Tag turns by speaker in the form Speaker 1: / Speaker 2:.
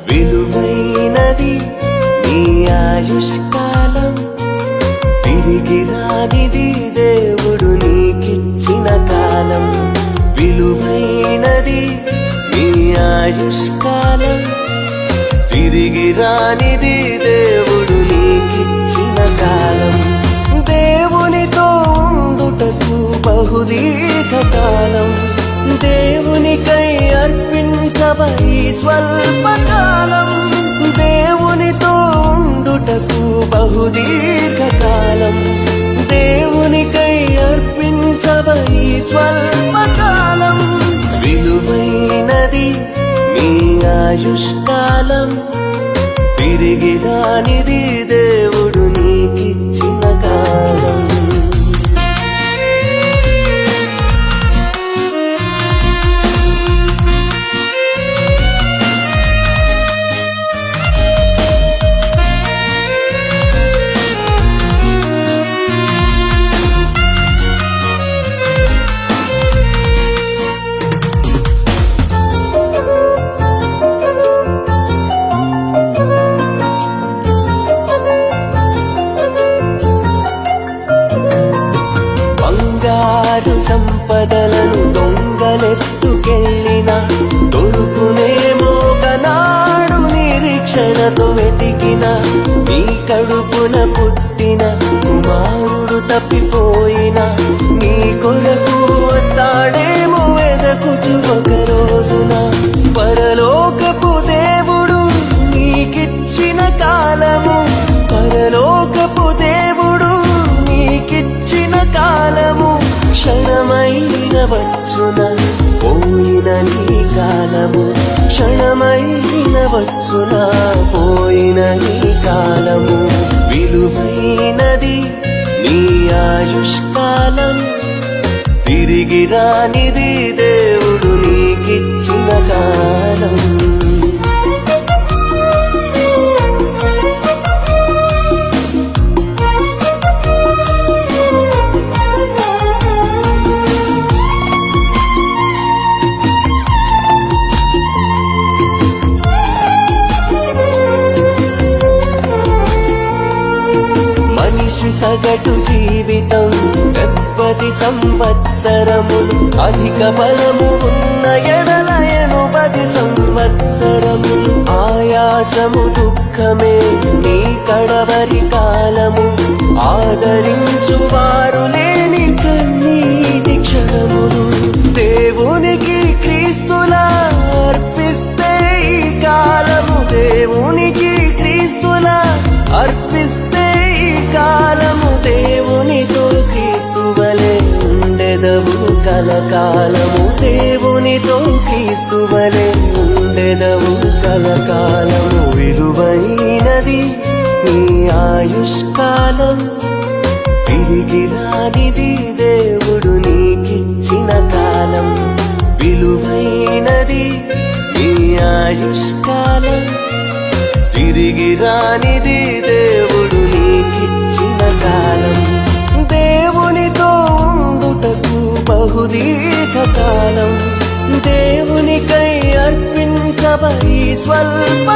Speaker 1: విలువైనది నీ ఆయుష్కాలం, తిరిగి రానిది దేవుడు నీకిచ్చిన కాలం. విలువైనది నీ ఆయుష్కాలం, తిరిగి రానిది దేవుడు నీకిచ్చిన కాలం. దేవునితో ఉండుటకు బహుదీర్ఘకాలం, దేవునికై అర్పించబై స్వల్పకాలం. దేవునితో ఉండుటకు బహుదీర్ఘకాలం, దేవునికై అర్పించబై స్వల్పకాలం. విలువైనది నీ ఆయుష్కాలం, తిరిగి రానిది దేవుడు నీకిచ్చిన కాలం. సంపదలను దొంగలెత్తుకెళ్ళిన దొరుకునేమో ఒకనాడు నిరీక్షణతో వెతికిన, నీ కడుపున పుట్టిన కుమారుడు తప్పిపోయిన, నీ కొరకు వస్తాడేమో వెదకుచు ఒక రోజున. పరలోకపు దేవుడు నీకిచ్చిన కాలము, పరలోకపు దేవుడు నీకిచ్చిన కాలము, క్షణమైన వచ్చున పోయిన నీ కాలము, క్షణమైన వచ్చున పోయిన నీ కాలము. విలువైనది నీ ఆయుష్కాలం, తిరిగి రానిది దేవుడు నీకిచ్చిన కాలం. సగటు జీవితం 70 సంవత్సరములు, అధిక బలము ఉన్న ఎడల 80 సంవత్సరములు. ఆయాసము దుఃఖమే నీ కడవరి కాలము, ఆదరించువారు లేని కన్నీటి క్షణములు. దేవునికి క్రీస్తులా అర్పిస్తే ఈ కాలము, దేవునికి క్రీస్తులా అర్పిస్తే ఈ కాలము, దేవునితో క్రీస్తువలే ఉండెదవు కలకాలము, దేవునితో క్రీస్తువలే ఉండెదవు కలకాలము. విలువైనది నీ ఆయుష్కాలం, తిరిగి రానిది దేవుడు నీకిచ్చిన కాలం. విలువైనది నీ ఆయుష్కాలం, తిరిగి రానిది దేవుడు నీకిచ్చిన కాలం. దేవునితో ఉండుటకు బహుదీర్ఘకాలం, దేవునికై అర్పించబై స్వల్ప